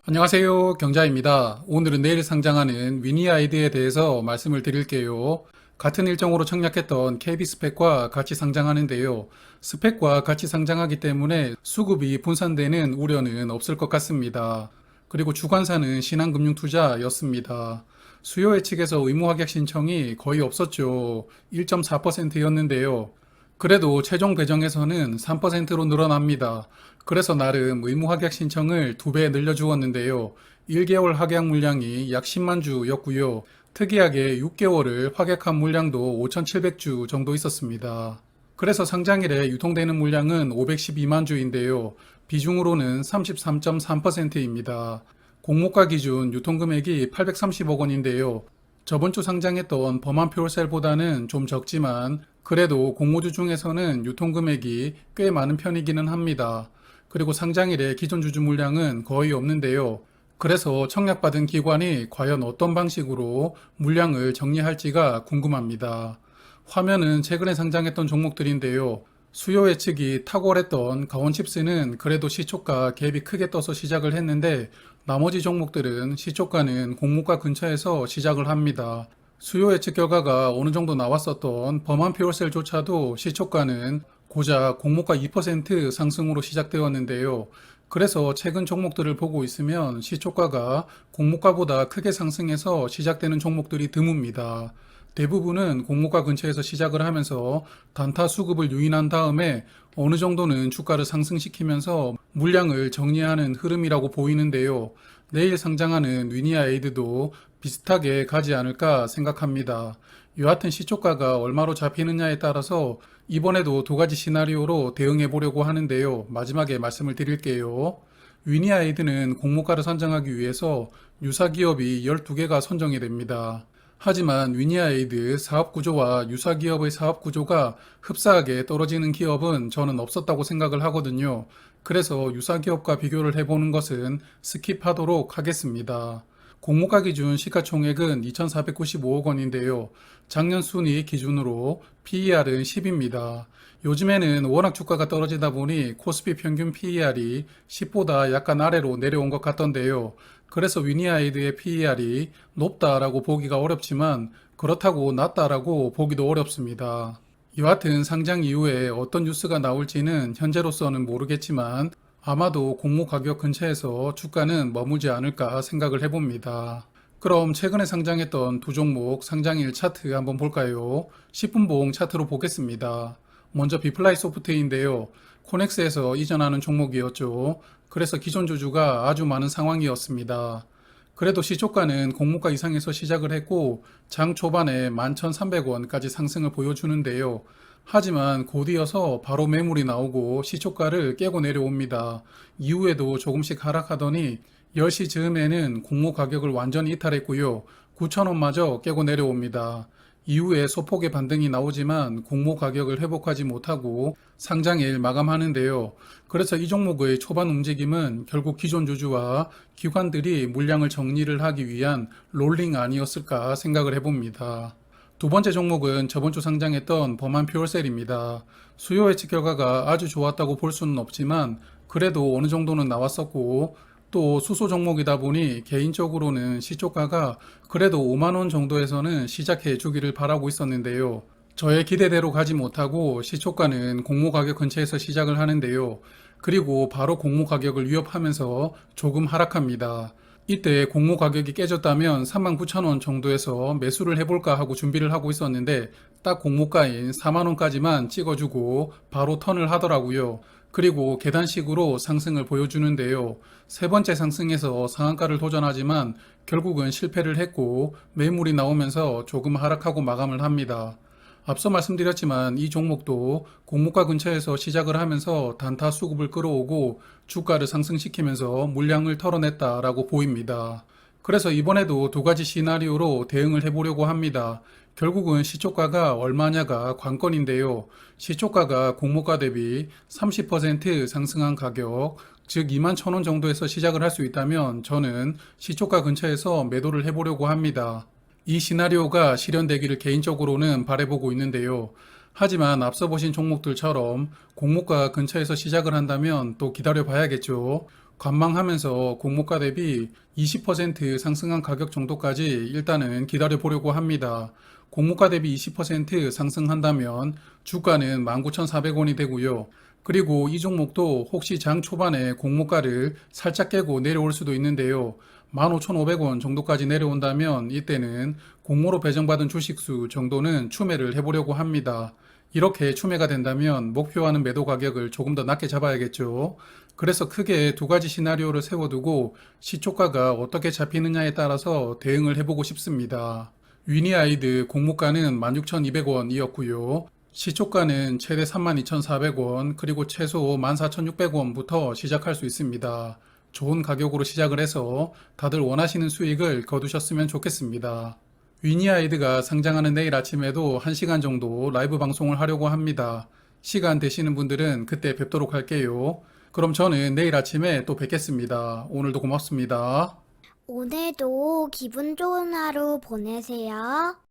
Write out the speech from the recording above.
안녕하세요. 경자입니다. 오늘은 내일 상장하는 위니아이드에 대해서 말씀을 드릴게요. 같은 일정으로 청약했던 KB스펙과 같이 상장하는데요. 스펙과 같이 상장하기 때문에 수급이 분산되는 우려는 없을 것 같습니다. 그리고 주관사는 신한금융투자였습니다. 수요 예측에서 의무합격 신청이 거의 없었죠. 1.4%였는데요. 그래도 최종 배정에서는 3%로 늘어납니다. 그래서 나름 의무 확약 신청을 2배 늘려주었는데요. 1개월 확약 물량이 약 10만 주였고요. 특이하게 6개월을 확약한 물량도 5,700주 정도 있었습니다. 그래서 상장일에 유통되는 물량은 512만 주인데요. 비중으로는 33.3%입니다. 공모가 기준 유통금액이 830억 원인데요. 저번 주 상장했던 범한 퓨어셀보다는 좀 적지만 그래도 공모주 중에서는 유통금액이 꽤 많은 편이기는 합니다. 그리고 상장일에 기존 주주 물량은 거의 없는데요. 그래서 청약받은 기관이 과연 어떤 방식으로 물량을 정리할지가 궁금합니다. 화면은 최근에 상장했던 종목들인데요. 수요 예측이 탁월했던 가온칩스는 그래도 시초가 갭이 크게 떠서 시작을 했는데 나머지 종목들은 시초가는 공모가 근처에서 시작을 합니다. 수요 예측 결과가 어느 정도 나왔었던 범한 퓨어셀조차도 시초가는 고작 공모가 2% 상승으로 시작되었는데요. 그래서 최근 종목들을 보고 있으면 시초가가 공모가보다 크게 상승해서 시작되는 종목들이 드뭅니다. 대부분은 공모가 근처에서 시작을 하면서 단타 수급을 유인한 다음에 어느 정도는 주가를 상승시키면서 물량을 정리하는 흐름이라고 보이는데요. 내일 상장하는 위니아에이드도 비슷하게 가지 않을까 생각합니다. 여하튼 시초가가 얼마로 잡히느냐에 따라서 이번에도 두 가지 시나리오로 대응해 보려고 하는데요. 마지막에 말씀을 드릴게요. 위니아에이드는 공모가를 선정하기 위해서 유사 기업이 12개가 선정이 됩니다. 하지만 위니아에이드 사업 구조와 유사 기업의 사업 구조가 흡사하게 떨어지는 기업은 저는 없었다고 생각을 하거든요. 그래서 유사 기업과 비교를 해보는 것은 스킵하도록 하겠습니다. 공모가 기준 시가총액은 2,495억 원인데요. 작년 순이익 기준으로 PER은 10입니다. 요즘에는 워낙 주가가 떨어지다 보니 코스피 평균 PER이 10보다 약간 아래로 내려온 것 같던데요. 그래서 위니아이드의 PER이 높다라고 보기가 어렵지만 그렇다고 낮다라고 보기도 어렵습니다. 여하튼 상장 이후에 어떤 뉴스가 나올지는 현재로서는 모르겠지만 아마도 공모 가격 근처에서 주가는 머무지 않을까 생각을 해봅니다. 그럼 최근에 상장했던 두 종목 상장일 차트 한번 볼까요? 10분봉 차트로 보겠습니다. 먼저 비플라이 소프트인데요. 코넥스에서 이전하는 종목이었죠. 그래서 기존 주주가 아주 많은 상황이었습니다. 그래도 시초가는 공모가 이상에서 시작을 했고 장 초반에 11,300원까지 상승을 보여주는데요. 하지만 곧이어서 바로 매물이 나오고 시초가를 깨고 내려옵니다. 이후에도 조금씩 하락하더니 10시 즈음에는 공모 가격을 완전히 이탈했고요. 9,000원마저 깨고 내려옵니다. 이후에 소폭의 반등이 나오지만 공모 가격을 회복하지 못하고 상장일 마감하는데요. 그래서 이 종목의 초반 움직임은 결국 기존 주주와 기관들이 물량을 정리를 하기 위한 롤링 아니었을까 생각을 해봅니다. 두 번째 종목은 저번 주 상장했던 범한 퓨어셀입니다. 수요 예측 결과가 아주 좋았다고 볼 수는 없지만 그래도 어느 정도는 나왔었고 또 수소 종목이다 보니 개인적으로는 시초가가 그래도 5만 원 정도에서는 시작해 주기를 바라고 있었는데요. 저의 기대대로 가지 못하고 시초가는 공모 가격 근처에서 시작을 하는데요. 그리고 바로 공모 가격을 위협하면서 조금 하락합니다. 이때 공모 가격이 깨졌다면 39,000원 정도에서 매수를 해볼까 하고 준비를 하고 있었는데 딱 공모가인 4만원까지만 찍어주고 바로 턴을 하더라고요. 그리고 계단식으로 상승을 보여주는데요. 세 번째 상승에서 상한가를 도전하지만 결국은 실패를 했고 매물이 나오면서 조금 하락하고 마감을 합니다. 앞서 말씀드렸지만 이 종목도 공모가 근처에서 시작을 하면서 단타 수급을 끌어오고 주가를 상승시키면서 물량을 털어냈다라고 보입니다. 그래서 이번에도 두 가지 시나리오로 대응을 해보려고 합니다. 결국은 시초가가 얼마냐가 관건인데요. 시초가가 공모가 대비 30% 상승한 가격, 즉 21,000원 정도에서 시작을 할 수 있다면 저는 시초가 근처에서 매도를 해보려고 합니다. 이 시나리오가 실현되기를 개인적으로는 바라보고 있는데요. 하지만 앞서 보신 종목들처럼 공모가 근처에서 시작을 한다면 또 기다려 봐야겠죠. 관망하면서 공모가 대비 20% 상승한 가격 정도까지 일단은 기다려 보려고 합니다. 공모가 대비 20% 상승한다면 주가는 19,400원이 되고요. 그리고 이 종목도 혹시 장 초반에 공모가를 살짝 깨고 내려올 수도 있는데요. 15,500원 정도까지 내려온다면 이때는 공모로 배정받은 주식수 정도는 추매를 해보려고 합니다. 이렇게 추매가 된다면 목표하는 매도 가격을 조금 더 낮게 잡아야겠죠. 그래서 크게 두 가지 시나리오를 세워두고 시초가가 어떻게 잡히느냐에 따라서 대응을 해보고 싶습니다. 위니아이드 공모가는 16,200원이었고요. 시초가는 최대 32,400원, 그리고 최소 14,600원부터 시작할 수 있습니다. 좋은 가격으로 시작을 해서 다들 원하시는 수익을 거두셨으면 좋겠습니다. 위니아이드가 상장하는 내일 아침에도 1시간 정도 라이브 방송을 하려고 합니다. 시간 되시는 분들은 그때 뵙도록 할게요. 그럼 저는 내일 아침에 또 뵙겠습니다. 오늘도 고맙습니다. 오늘도 기분 좋은 하루 보내세요.